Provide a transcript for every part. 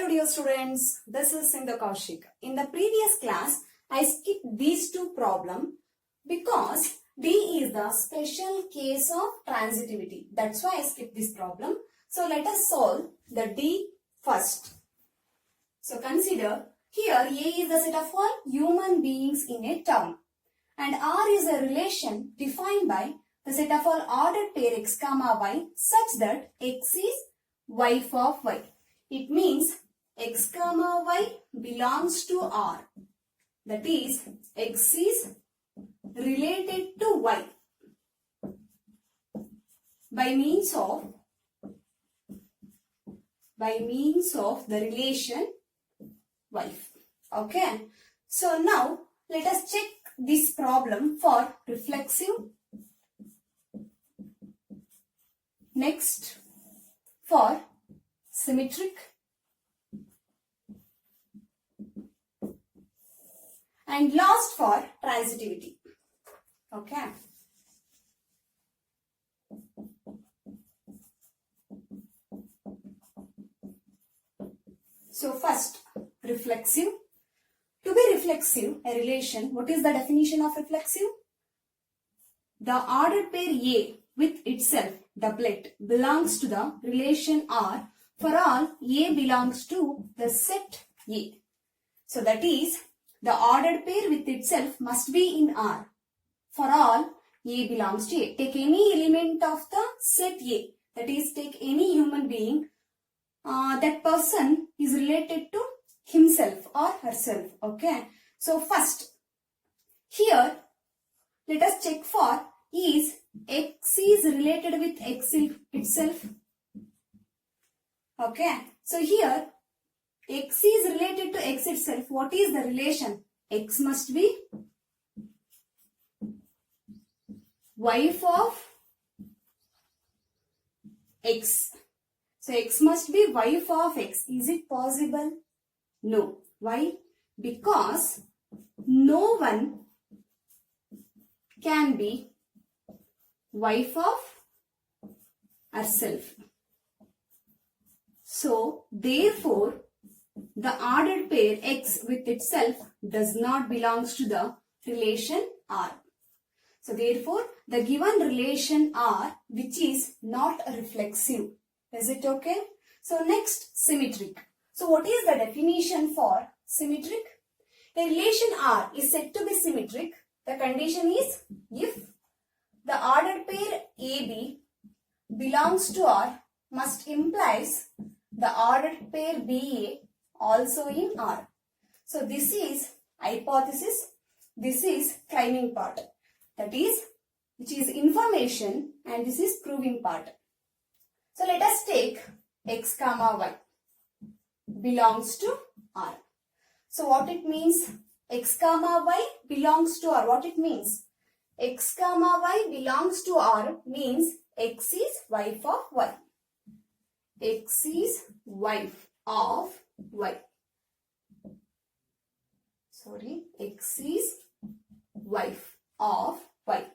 dear students, this is Sindhu Kaushik. In the previous class, I skipped these two problems because D is the special case of transitivity. That's why I skipped this problem. So let us solve the D first. So consider here A is the set of all human beings in a town and R is a relation defined by the set of all ordered pair x comma y such that x is wife of y. It means x comma y belongs to R. That is, x is related to y by means of the relation wife. Okay. So now let us check this problem for reflexive. Next for symmetric. And last for transitivity. Okay. So first, reflexive. To be reflexive, a relation, what is the definition of reflexive? The ordered pair A with itself, doublet, belongs to the relation R for all A belongs to the set A. So that is, the ordered pair with itself must be in R for all A belongs to A. Take any element of the set A, that is, take any human being, that person is related to himself or herself. Okay. So first, here, let us check for is x is related with x itself. Okay. So here, x is related to x itself. What is the relation? X must be wife of x. So x must be wife of x. Is it possible? No. Why? Because no one can be wife of herself. So therefore, the ordered pair x with itself does not belongs to the relation R. So therefore, the given relation R, which is not reflexive. Is it okay? So next, symmetric. So what is the definition for symmetric? A relation R is said to be symmetric. The condition is if the ordered pair AB belongs to R must implies the ordered pair BA also in R. So this is hypothesis. This is claiming part. That is, which is information, and this is proving part. So let us take x comma y belongs to R. So what it means? X comma y belongs to R. What it means? X comma y belongs to R means x is wife of y. X is wife of y. Sorry, x is wife of y.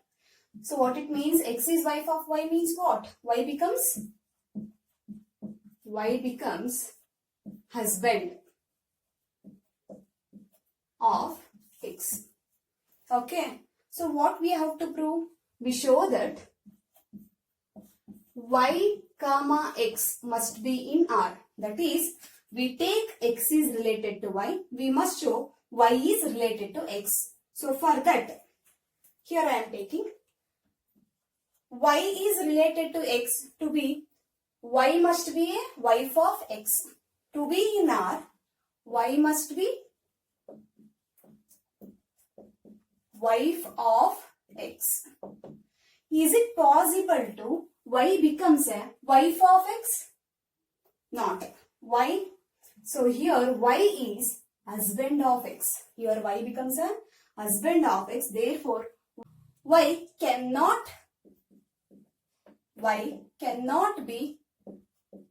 So what it means? X is wife of y means what? Y becomes husband of x. Okay. So what we have to prove? We show that y comma x must be in R. That is, we take x is related to y. We must show y is related to x. So for that, here I am taking y is related to x to be, y must be a wife of x. To be in R, y must be wife of x. Is it possible to y becomes a wife of x? Not. Why? So here y is husband of x. Here y becomes a husband of x. Therefore, y cannot be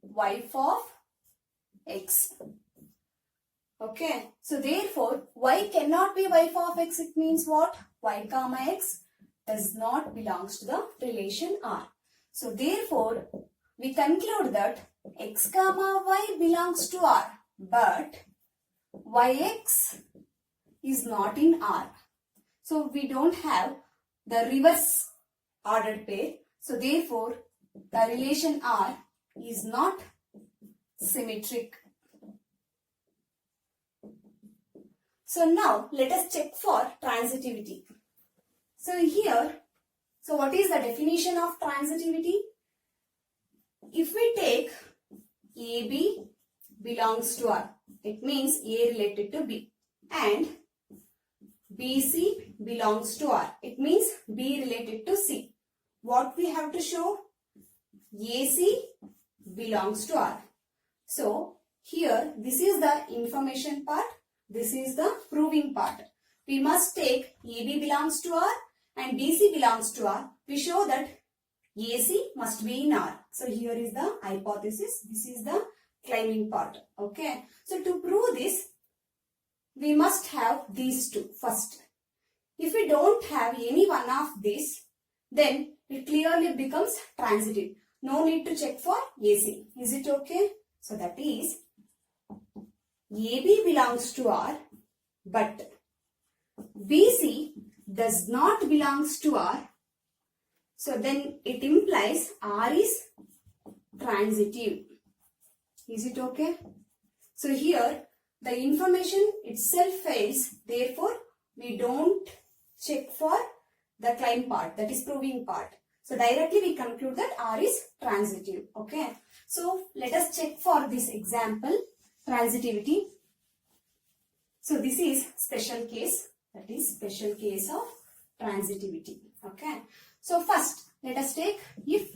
wife of x. Okay. So therefore, y cannot be wife of x. It means what? Y comma x does not belongs to the relation R. So therefore, we conclude that x comma y belongs to R. but yx is not in R. So we don't have the reverse ordered pair. So therefore, the relation R is not symmetric. So now let us check for transitivity. So here, so what is the definition of transitivity? If we take AB belongs to R, it means A related to B, and BC belongs to R, it means B related to C. What we have to show? AC belongs to R. So here, this is the information part, this is the proving part. We must take AB belongs to R and BC belongs to R. We show that AC must be in R. So here is the hypothesis, this is the claiming part. Okay. So to prove this, we must have these two first. If we don't have any one of these, then it clearly becomes transitive. No need to check for AC. Is it okay? So that is AB belongs to R, but BC does not belongs to R. So then it implies R is transitive. Is it okay? So here the information itself fails. Therefore, we don't check for the claim part, that is proving part. So directly we conclude that R is transitive. Okay. So let us check for this example, transitivity. So this is special case, that is special case of transitivity. Okay. So first let us take if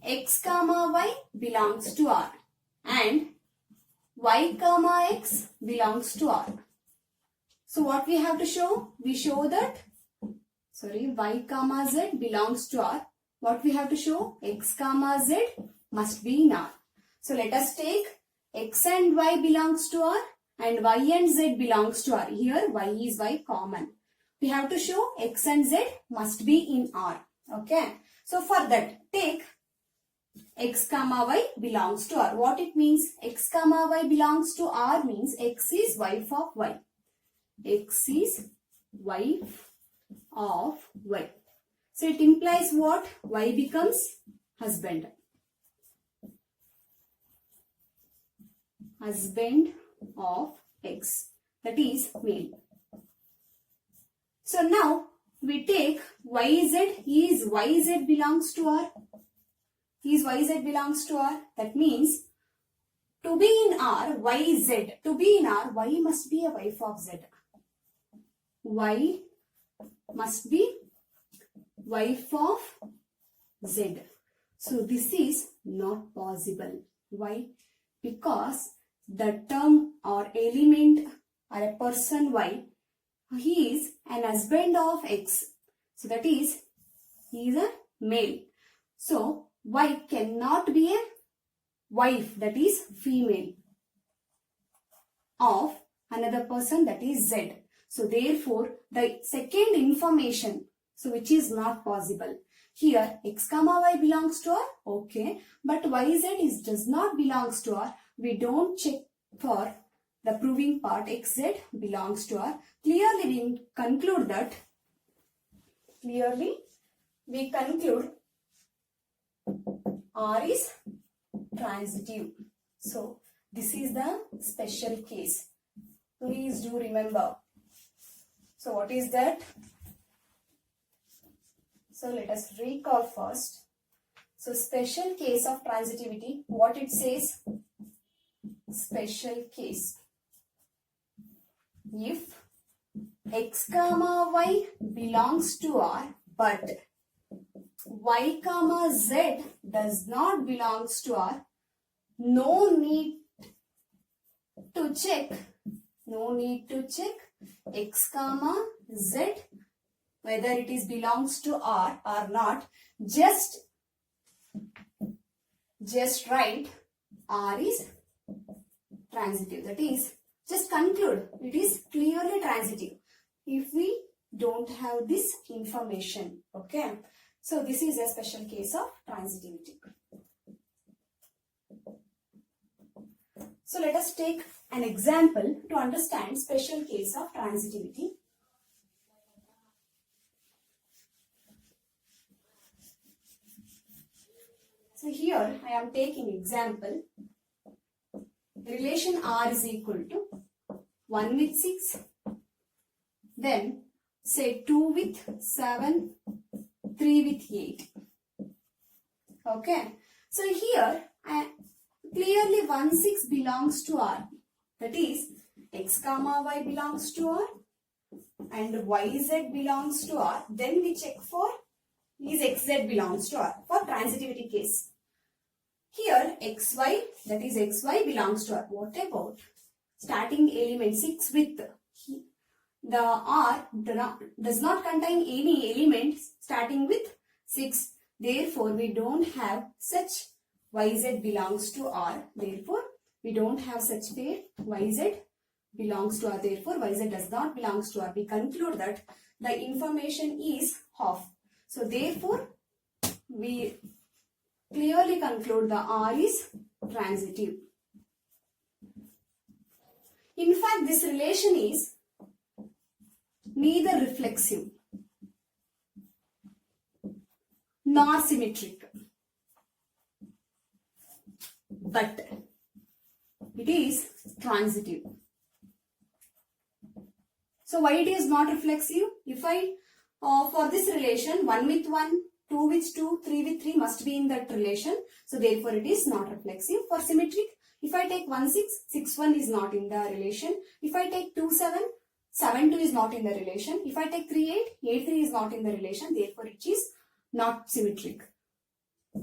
x comma y belongs to R and y comma x belongs to R. So what we have to show? We show that y comma z belongs to R. What we have to show? X comma z must be in R. So let us take x and y belongs to R and y and z belongs to R. Here y is y common. We have to show x and z must be in R. Okay. So for that, take x comma y belongs to R. What it means? X comma y belongs to R means x is wife of y. X is wife of y. So it implies what? Y becomes husband. Husband of x. That is male. So now we take yz. Is yz belongs to R. Is yz belongs to R. That means to be in R, yz. To be in R, y must be a wife of z. Y must be wife of z. So this is not possible. Why? Because the term or element or a person y, he is an husband of x. So that is, he is a male. So y cannot be a wife, that is female, of another person, that is z. So therefore, the second information, so which is not possible. Here x comma y belongs to R, okay, but yz does not belongs to R. We don't check for the proving part, xz belongs to R. Clearly we conclude that, R is transitive. So this is the special case. Please do remember. So what is that? So let us recall first. So special case of transitivity, what it says? Special case. If x comma y belongs to R, but y comma z does not belongs to R, no need to check x comma z whether it is belongs to R or not. Just write R is transitive. That is, just conclude it is clearly transitive if we don't have this information. Okay. So this is a special case of transitivity. So let us take an example to understand special case of transitivity. So here I am taking example. Relation R is equal to 1 with 6, then say 2 with 7, 3 with 8. Okay. So here clearly 1, 6 belongs to R. That is x comma y belongs to R and yz belongs to R. Then we check for is xz belongs to R for transitivity case. Here xy, that is xy belongs to R. What about starting element 6 with the R does not contain any elements starting with 6. Therefore, we don't have such yz belongs to R. Therefore, we don't have such pair yz belongs to R. Therefore, yz does not belongs to R. We conclude that the information is half. So, therefore, we clearly conclude the R is transitive. In fact, this relation is neither reflexive nor symmetric, but it is transitive. So why it is not reflexive? If I for this relation 1 with 1, 2 with 2, 3 with 3 must be in that relation. So therefore it is not reflexive. For symmetric, if I take 1 6, 6 1 is not in the relation. If I take 2 7, 7 2 is not in the relation. If I take 3 8, 8 3 is not in the relation. Therefore it is not symmetric.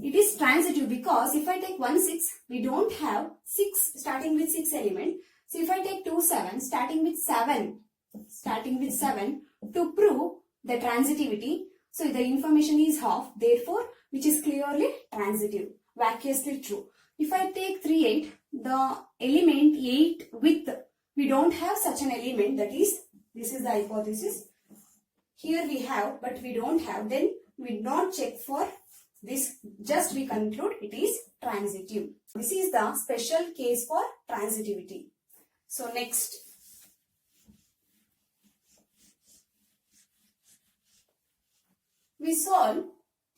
It is transitive because if I take 1 6, we don't have 6 starting with 6 element. So if I take 2 7 starting with 7 to prove the transitivity, so the information is half, therefore which is clearly transitive, vacuously true. If I take 3 8, the element 8 with, we don't have such an element, that is, this is the hypothesis. Here we have, but we don't have, then we not check for this, just we conclude it is transitive. This is the special case for transitivity. So next, we solve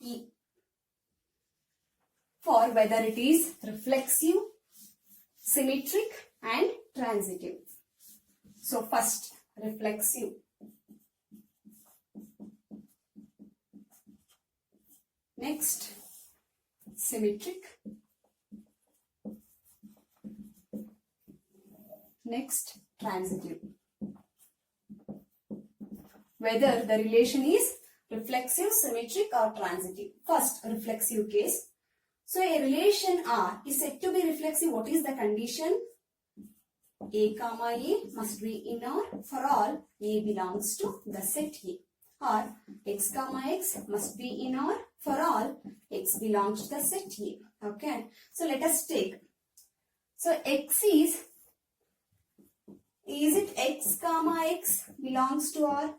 E for whether it is reflexive, symmetric and transitive. So first, reflexive. Next, symmetric. Next, transitive. Whether the relation is reflexive, symmetric or transitive. First, reflexive case. So a relation R is said to be reflexive. What is the condition? A comma A must be in R for all A belongs to the set A. Or x comma x must be in R for all x belongs to the set A. Okay. So let us take. So x is it x comma x belongs to R?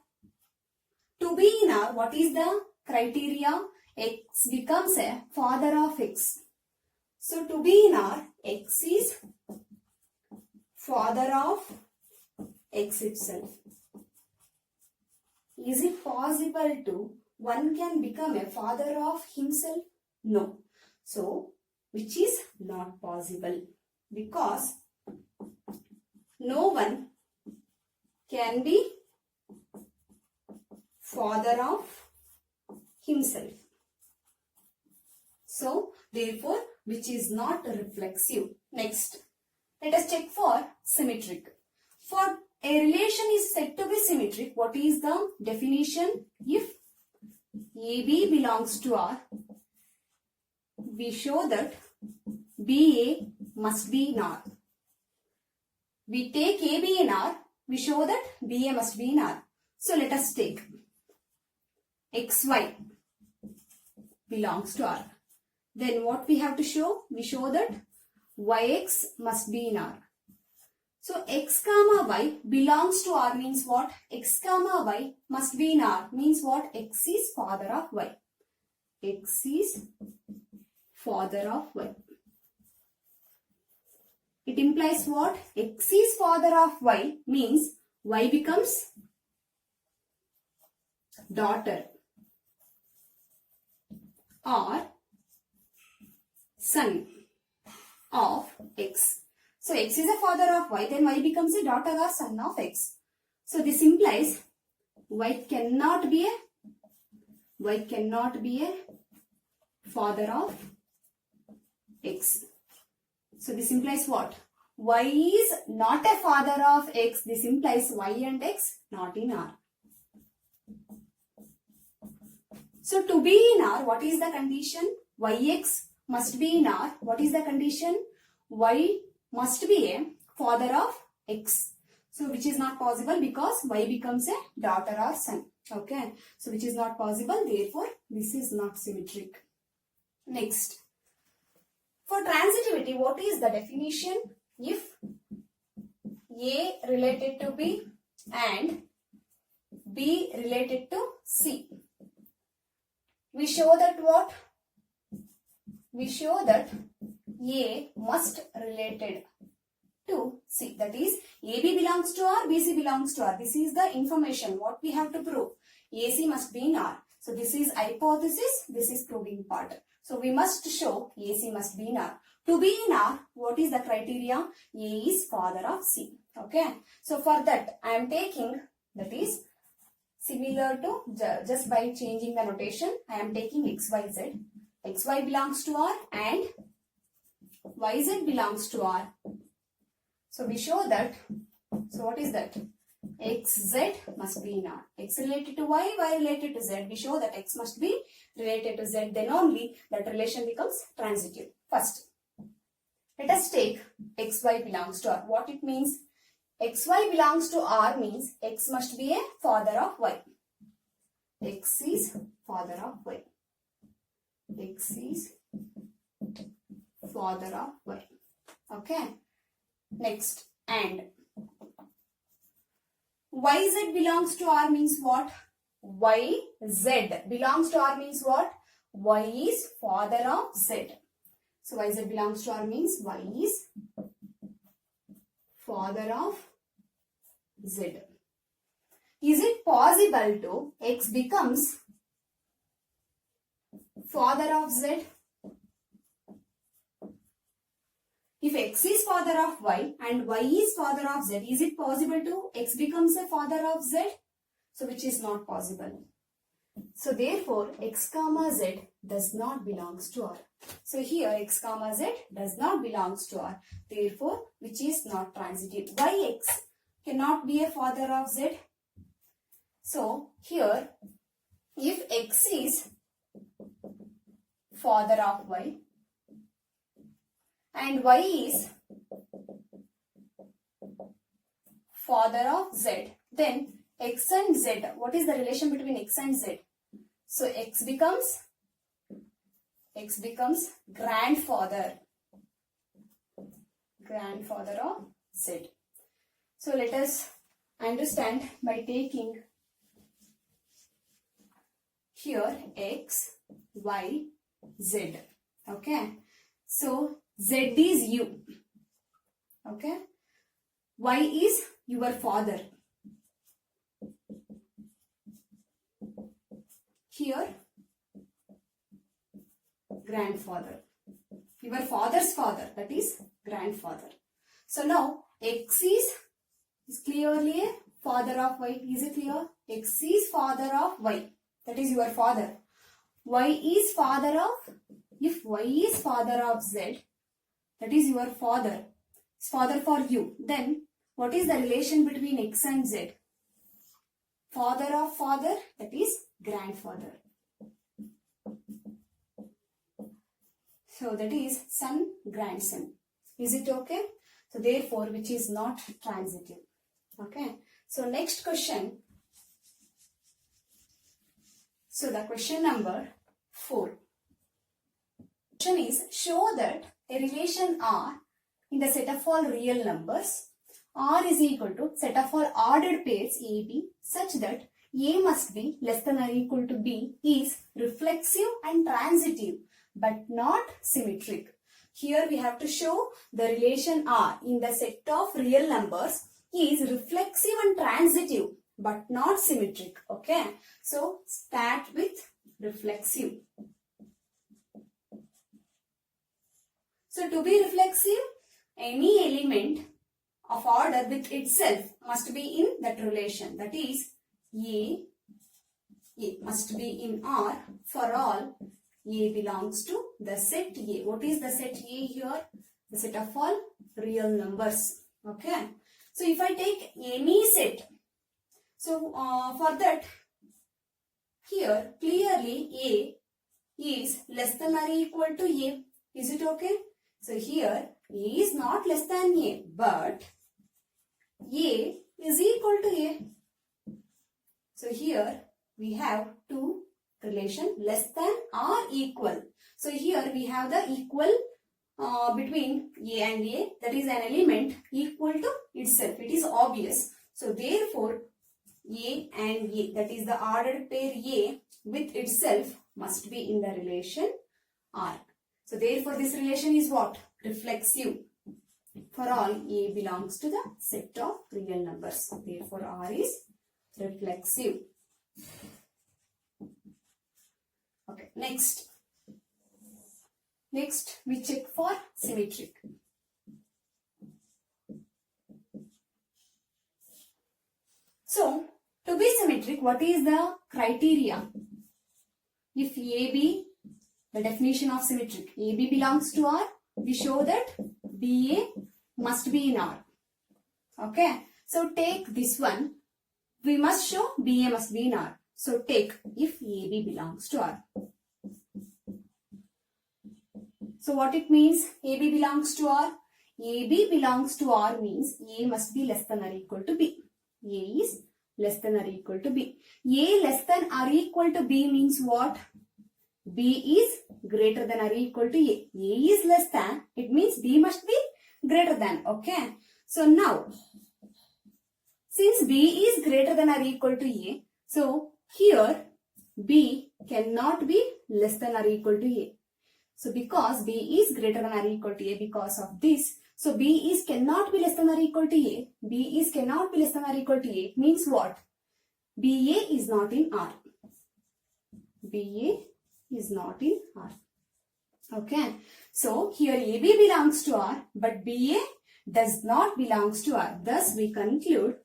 To be in R, what is the criteria? X becomes a father of x. So to be in R, x is father of x itself. Is it possible to one can become a father of himself? No. So, which is not possible because no one can be father of himself. So, therefore, which is not reflexive. Next, let us check for symmetric. For a relation is said to be symmetric, what is the definition? If AB belongs to R, we show that BA must be in R. We take AB in R, we show that BA must be in R. So let us take XY belongs to R. Then what we have to show? We show that YX must be in R. So x comma y belongs to R means what? X comma y must be in R means what? X is father of y. X is father of y. it implies what? X is father of Y means Y becomes daughter or son of X. So X is a father of Y, then Y becomes a daughter or son of X. So this implies Y cannot be a father of X. So this implies what? Y is not a father of X. This implies Y and X not in R. So to be in R, what is the condition? Yx must be in R. What is the condition? Y must be a father of X. So which is not possible because Y becomes a daughter or son. Okay. So which is not possible. Therefore, this is not symmetric. Next. For transitivity, what is the definition? If A related to B and B related to C. We show that what? We show that A must related to C. That is, AB belongs to R, BC belongs to R. This is the information what we have to prove. AC must be in R. So this is hypothesis, this is proving part. So we must show AC must be in R. To be in R, what is the criteria? A is father of C. Okay. So for that, I am taking, that is similar to, just by changing the notation, I am taking XYZ. XY belongs to R and YZ belongs to R. So we show that, so what is that? XZ must be in R. X related to Y, Y related to Z. We show that X must be related to Z. Then only that relation becomes transitive. First, let us take XY belongs to R. What it means? XY belongs to R means X must be a father of Y. X is father of Y. X is father of Y. Okay. Next, and YZ belongs to R means what? YZ belongs to R means what? Y is father of Z. So YZ belongs to R means Y is father of Z. Is it possible to X becomes father of Z? If X is father of Y and Y is father of Z, is it possible to X becomes a father of Z? So which is not possible. So therefore X comma Z does not belongs to R. So here X comma Z does not belongs to R. Therefore which is not transitive. Why X cannot be a father of Z? So here if X is father of Y and Y is father of Z, then X and Z, what is the relation between X and Z? So X becomes grandfather of Z. So let us understand by taking here X, Y, Z. Okay. So Z is you. Okay. Y is your father. Here grandfather. Your father's father, that is grandfather. So now X is clearly a father of Y. Is it clear? X is father of Y. That is your father. Y is father of, if Y is father of Z, that is your father. It's father for you. Then what is the relation between X and Z? Father of father, that is grandfather. So that is son, grandson. Is it okay? So therefore which is not transitive. Okay. So next question. So the question number 4. Question is, show that a relation R in the set of all real numbers, R is equal to set of all ordered pairs AB such that A must be less than or equal to B is reflexive and transitive but not symmetric. here we have to show the relation R in the set of real numbers is reflexive and transitive but not symmetric. Okay. So start with reflexive. So to be reflexive, any element of order with itself must be in that relation. That is A must be in R for all A belongs to the set A. What is the set A here? The set of all real numbers. Okay. So if I take any set, so for that, here clearly A is less than or equal to A. Is it okay? So here A is not less than A, but A is equal to A. So here we have two relation less than or equal. So here we have the equal between A and A, that is an element equal to itself. It is obvious. So therefore A and A, that is the ordered pair A with itself must be in the relation R. So therefore this relation is what? Reflexive. For all A belongs to the set of real numbers. Therefore R is reflexive. Okay, next we check for symmetric. So to be symmetric, what is the criteria? If AB, the definition of symmetric, AB belongs to R, we show that BA must be in R. Okay, so take this one, we must show BA must be in R. So take if AB belongs to R. So what it means? AB belongs to R. AB belongs to R means A must be less than or equal to B. A is less than or equal to B. A less than or equal to B means what? B is greater than or equal to A. A is less than, it means B must be greater than. Okay. So now, since B is greater than or equal to A, so here B cannot be less than or equal to A. So because B is greater than or equal to A, because of this, so B is cannot be less than or equal to A. B is cannot be less than or equal to A means what? BA is not in R. BA is not in R. Okay. So here AB belongs to R, but BA does not belongs to R. Thus we conclude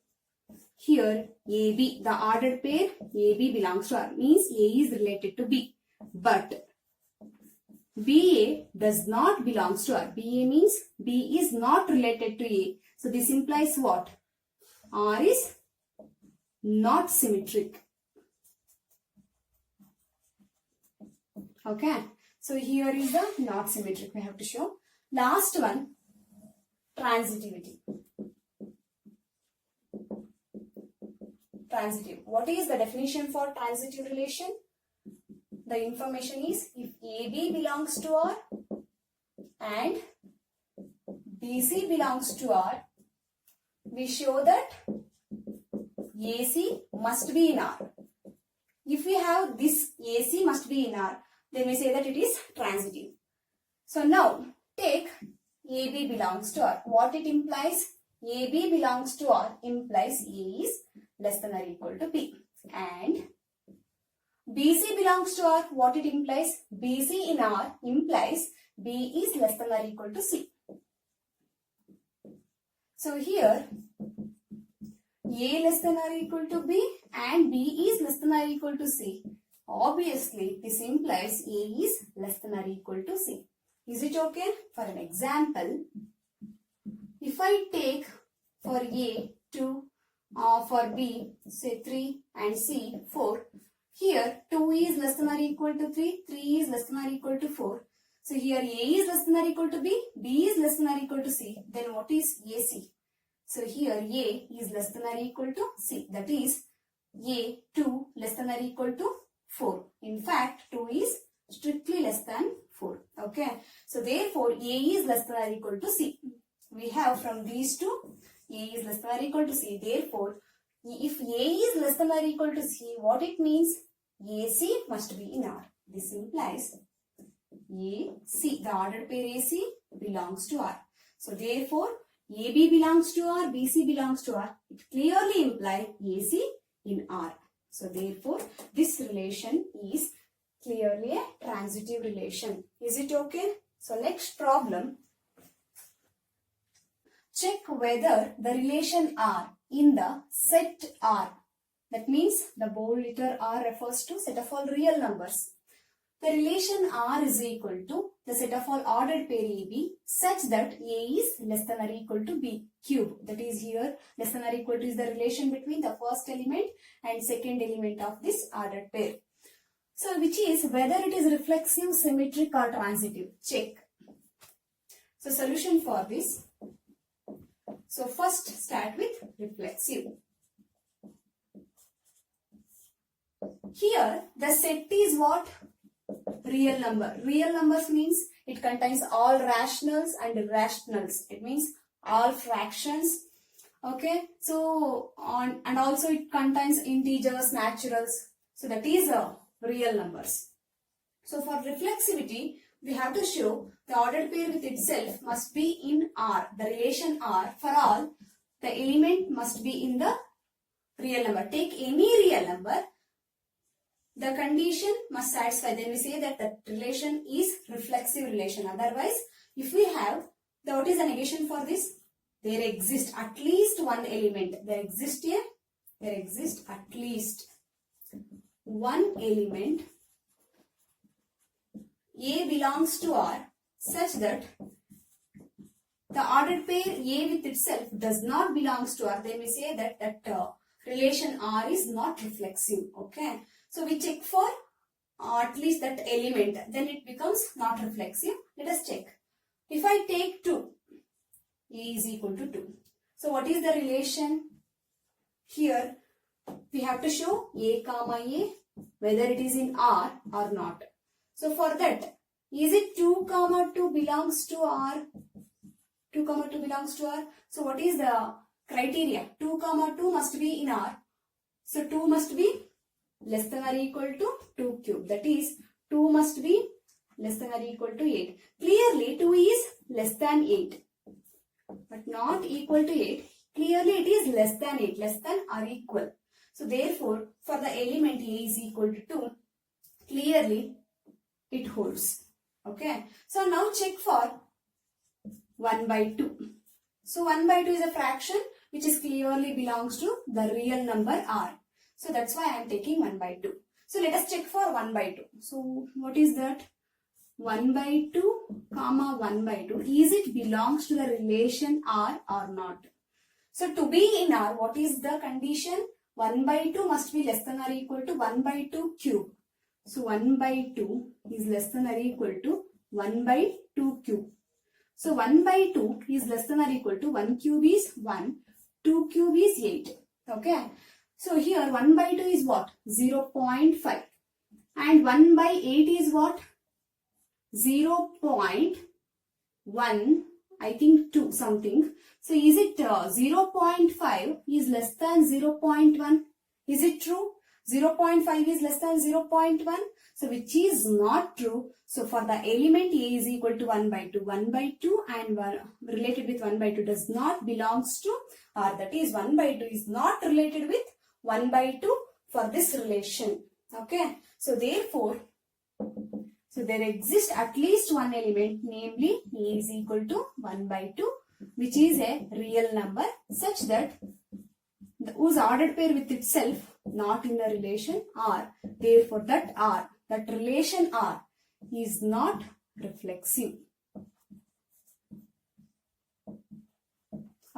here AB, the ordered pair AB belongs to R, means A is related to B. But BA does not belongs to R. BA means B is not related to A. So this implies what? R is not symmetric. Okay. So here is the not symmetric we have to show. Last one, transitivity. Transitive. What is the definition for transitive relation? The information is if AB belongs to R and BC belongs to R, we show that AC must be in R. If we have this AC must be in R, then we say that it is transitive. So now take AB belongs to R. What it implies? AB belongs to R implies A is less than or equal to B. And BC belongs to R. What it implies? BC in R implies B is less than or equal to C. So here A less than or equal to B and B is less than or equal to C. Obviously, this implies A is less than or equal to C. Is it okay? For an example, if I take for A 2, for B say 3 and C 4, here 2 is less than or equal to 3, 3 is less than or equal to 4. So here A is less than or equal to B, B is less than or equal to C. Then what is AC? So here A is less than or equal to C. That is A 2 less than or equal to 4. In fact, 2 is strictly less than 4. Okay. So therefore, A is less than or equal to C. We have from these two, A is less than or equal to C. Therefore, if A is less than or equal to C, what it means? AC must be in R. This implies AC, the ordered pair AC belongs to R. So therefore, AB belongs to R, BC belongs to R. It clearly implies AC in R. So therefore, this relation is clearly a transitive relation. Is it okay? So next problem. Check whether the relation R in the set R. That means the bold letter R refers to set of all real numbers. The relation R is equal to the set of all ordered pair AB such that A is less than or equal to B cube. That is here less than or equal to is the relation between the first element and second element of this ordered pair. So which is whether it is reflexive, symmetric or transitive. Check. So solution for this. So first start with reflexive. Here the set is what? Real number. Real numbers means it contains all rationals and irrationals. It means all fractions. Okay. So and also it contains integers, naturals. So that is real numbers. So for reflexivity, we have to show the ordered pair with itself must be in R. The relation R for all, the element must be in the real number. Take any real number. The condition must satisfy. Then we say that the relation is reflexive relation. Otherwise, if we have, what is the negation for this? There exists at least one element. There exists at least one element. A belongs to R such that the ordered pair A with itself does not belongs to R. Then we say that relation R is not reflexive. Okay. So we check for at least that element. Then it becomes not reflexive. Let us check. If I take 2, A is equal to 2. So what is the relation? Here we have to show A comma A whether it is in R or not. So for that, is it 2 comma 2 belongs to R? 2 comma 2 belongs to R. So what is the criteria? 2 comma 2 must be in R. So 2 must be less than or equal to 2 cube. That is 2 must be less than or equal to 8. Clearly 2 is less than 8. But not equal to 8. Clearly it is less than 8. Less than or equal. So therefore for the element A is equal to 2. Clearly it holds. Okay. So now check for 1 by 2. So 1 by 2 is a fraction which is clearly belongs to the real number R. So that's why I am taking 1 by 2. So let us check for 1 by 2. So what is that? 1 by 2 comma 1 by 2. Is it belongs to the relation R or not? So to be in R, what is the condition? 1 by 2 must be less than or equal to 1 by 2 cube. So 1 by 2 is less than or equal to 1 by 2 cube. So 1 by 2 is less than or equal to 1 cube is 1, 2 cube is 8. Okay. So here 1 by 2 is what? 0.5. And 1 by 8 is what? 0.1, I think 2 something. So is it 0.5 is less than 0.1? Is it true? 0.5 is less than 0.1. So which is not true. So for the element A is equal to 1 by 2. 1 by 2 and 1 related with 1 by 2 does not belongs to R. That is 1 by 2 is not related with 1 by 2 for this relation. Okay. So therefore, so there exists at least one element, namely A is equal to 1 by 2, which is a real number such that whose ordered pair with itself not in the relation R. Therefore that R, that relation R is not reflexive.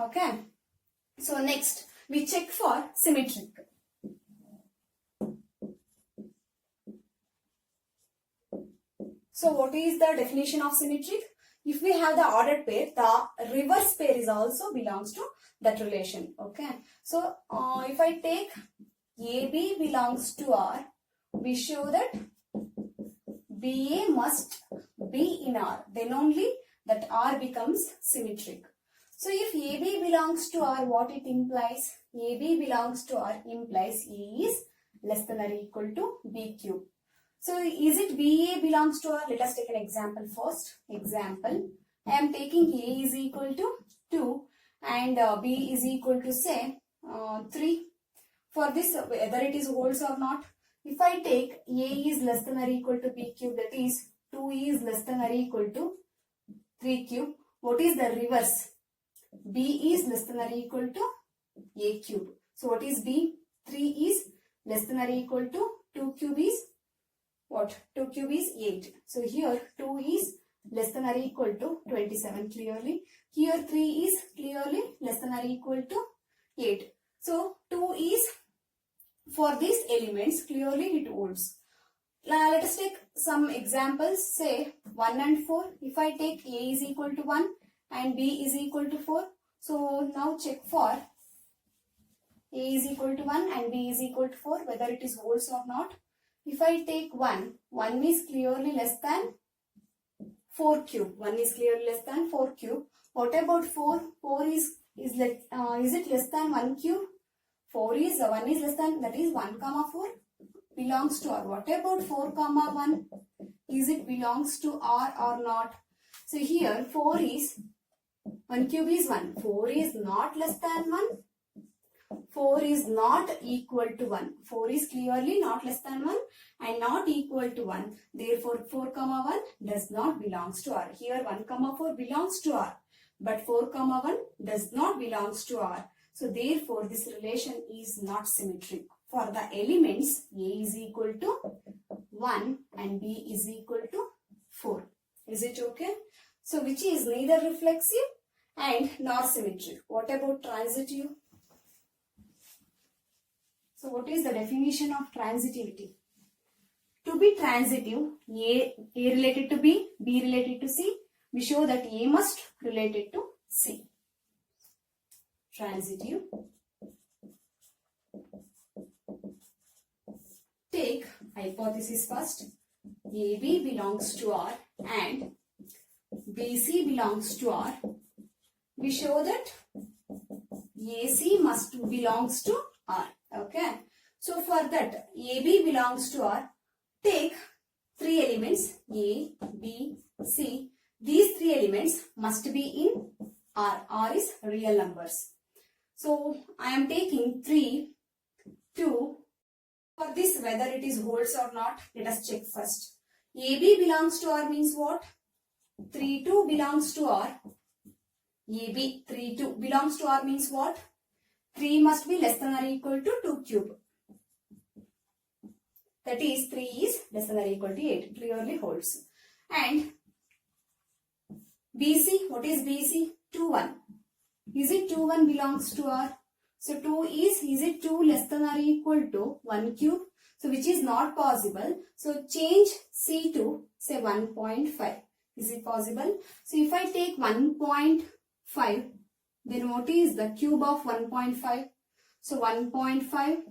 Okay. So next we check for symmetric. So what is the definition of symmetric? If we have the ordered pair, the reverse pair is also belongs to that relation. Okay. So if I take AB belongs to R, we show that BA must be in R. Then only that R becomes symmetric. So if AB belongs to R, what it implies? AB belongs to R implies A is less than or equal to B cube. So is it BA belongs to R? Let us take an example first. Example, I am taking A is equal to 2 and B is equal to say 3. For this, whether it is wholes or not, if I take A is less than or equal to B cube, that is 2 is less than or equal to 3 cube, what is the reverse? B is less than or equal to A cube. So what is B? 3 is less than or equal to 2 cube is what? 2 cube is 8. So here 2 is less than or equal to 27 clearly. Here 3 is clearly less than or equal to 8. So 2 is for these elements clearly it holds. Now let us take some examples. Say 1 and 4. If I take A is equal to 1 and B is equal to 4. So now check for A is equal to 1 and B is equal to 4 whether it is holds or not. If I take 1 is clearly less than 4 cube. 1 is clearly less than 4 cube. What about 4? 4 is it less than 1 cube? 4 is 1 is less than, that is 1 comma 4 belongs to R. What about 4 comma 1? Is it belongs to R or not? So here 4 is 1 cube is 1. 4 is not less than 1. 4 is not equal to 1. 4 is clearly not less than 1 and not equal to 1. Therefore 4 comma 1 does not belongs to R. Here 1 comma 4 belongs to R. But 4 comma 1 does not belongs to R. So therefore this relation is not symmetric. For the elements A is equal to 1 and B is equal to 4. Is it okay? So which is neither reflexive and nor symmetric. What about transitive? So what is the definition of transitivity? To be transitive, A related to B related to C, we show that A must related to C. Transitive. Take hypothesis first. AB belongs to R and BC belongs to R. We show that AC must belongs to R. Okay. So for that AB belongs to R, take 3 elements A, B, C. These 3 elements must be in R. R is real numbers. So I am taking 3, 2. For this whether it is wholes or not, let us check first. AB belongs to R means what? 3, 2 belongs to R. AB 3, 2 belongs to R means what? 3 must be less than or equal to 2 cube. That is 3 is less than or equal to 8. Clearly holds. And BC, what is BC? 2, 1. Is it 2, 1 belongs to R? So 2 is it 2 less than or equal to 1 cube? So which is not possible. So change C to say 1.5. Is it possible? So if I take 1.5, then what is the cube of 1.5? So 1.5,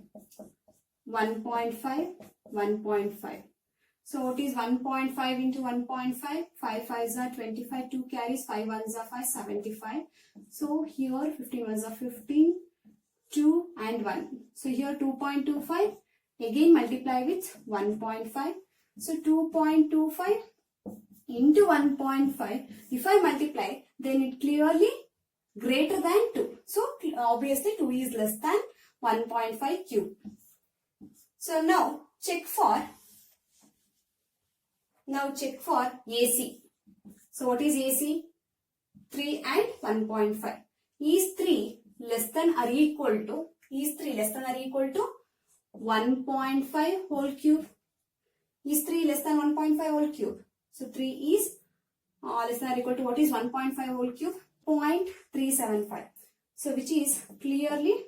1.5, 1.5. So what is 1.5 into 1.5? 5 5s are 25, 2 carries, 5 1s are 5, 75. So here 15 1s are 15, 2 and 1. So here 2.25, again multiply with 1.5. So 2.25 into 1.5, if I multiply, then it clearly greater than 2. So obviously 2 is less than 1.5 cube. So now check for AC. So what is AC? 3 and 1.5. Is 3 less than or equal to 1.5 whole cube? Is 3 less than 1.5 whole cube? So 3 is less than or equal to what is 1.5 whole cube? 0.375. So which is clearly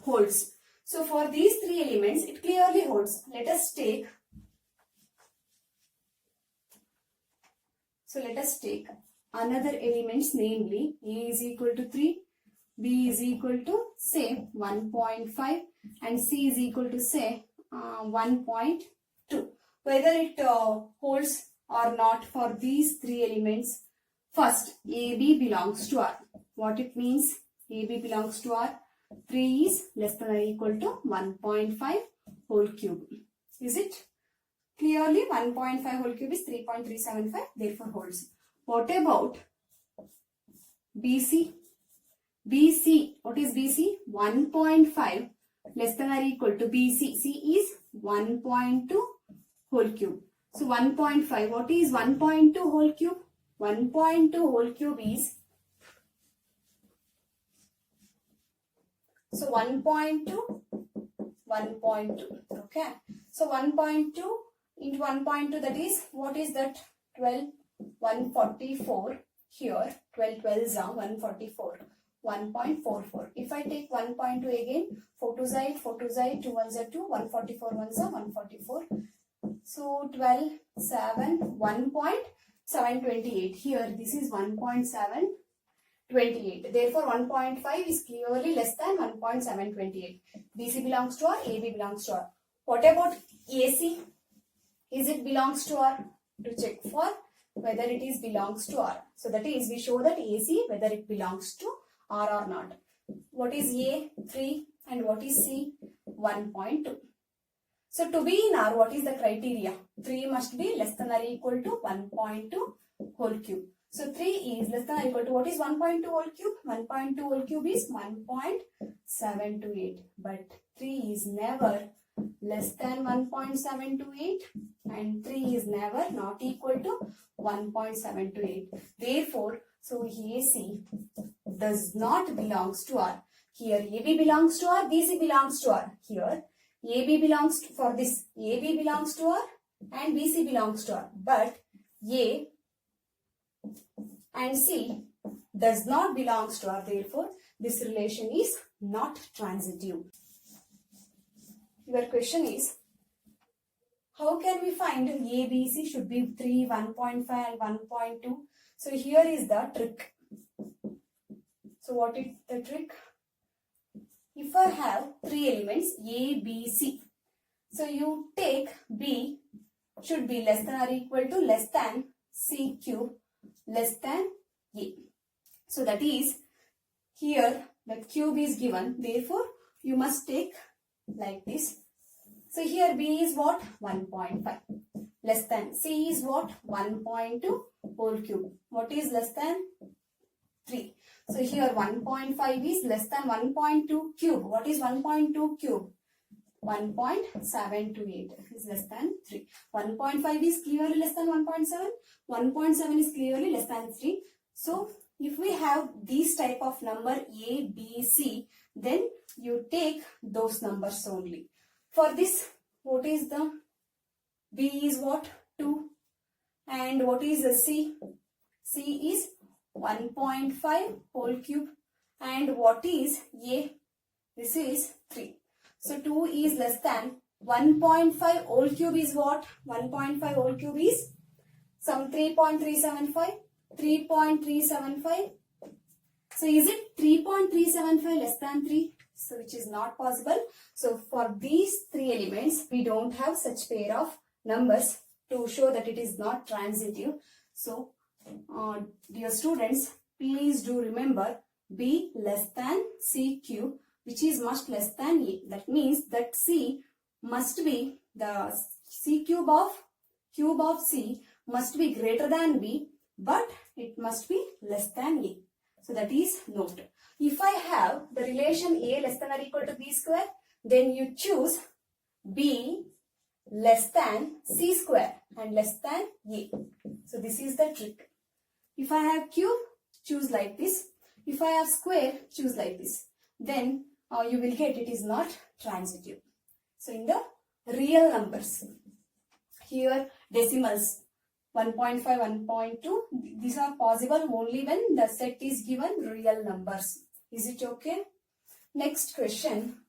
holds. So for these 3 elements it clearly holds. Let us take another elements, namely A is equal to 3, B is equal to say 1.5 and C is equal to say 1.2. Whether it holds or not for these 3 elements, first AB belongs to R. What it means? AB belongs to R. 3 is less than or equal to 1.5 whole cube. Is it? Clearly 1.5 whole cube is 3.375, therefore holds. What about BC. BC, what is BC? 1.5 less than or equal to BC. C is 1.2 whole cube. So 1.5, what is 1.2 whole cube? 1.2 whole cube is, so 1.2, 1.2, okay. So 1.2 into 1.2, that is, what is that? 12, 144 here, 12 12s are 144, 1.44. If I take 1.2 again, 4 2s are 8, 4 2s are 8, 2 1s are 2, 144 1s are 144. So 12, 7, 1.728. Here, this is 1.728. Therefore, 1.5 is clearly less than 1.728. BC belongs to R, AB belongs to R. What about AC? Is it belongs to R? To check for whether it is belongs to R. So that is, we show that AC whether it belongs to R or not. What is A? 3. And what is C? 1.2. So to be in R, what is the criteria? 3 must be less than or equal to 1.2 whole cube. So 3 is less than or equal to, what is 1.2 whole cube? 1.2 whole cube is 1.728. But 3 is never less than 1.728 and 3 is never not equal to 1.728. Therefore, so AC does not belongs to R. Here AB belongs to R, BC belongs to R. Here AB belongs to, for this, AB belongs to R and BC belongs to R. But A and C does not belongs to R. Therefore, this relation is not transitive. Your question is, how can we find A, B, C should be 3, 1.5 and 1.2? So here is the trick. So what is the trick? If I have 3 elements A, B, C, so you take B should be less than or equal to less than C cube less than A. So that is, here the cube is given, therefore you must take like this. So here B is what? 1.5 less than, C is what? 1.2 whole cube. What is less than? 3. So here 1.5 is less than 1.2 cube. What is 1.2 cube? 1.728 is less than 3. 1.5 is clearly less than 1.7. 1.7 is clearly less than 3. So if we have these type of number A, B, C, then you take those numbers only. For this, what is the B is what? 2. And what is the C? C is 1.5 whole cube. And what is A? This is 3. So 2 is less than 1.5 whole cube is what? 1.5 whole cube is some 3.375. 3.375. So is it 3.375 less than 3? So which is not possible. So for these 3 elements, we don't have such pair of numbers to show that it is not transitive. So dear students, please do remember B less than C cube, which is much less than A. That means that C must be, the C cube of C must be greater than B, but it must be less than A. So that is note. If I have the relation A less than or equal to B square, then you choose B less than C square and less than A. So this is the trick. If I have cube, choose like this. If I have square, choose like this. Then you will get it is not transitive. So in the real numbers, here decimals 1.5, 1.2, these are possible only when the set is given real numbers. Is it okay? Next question.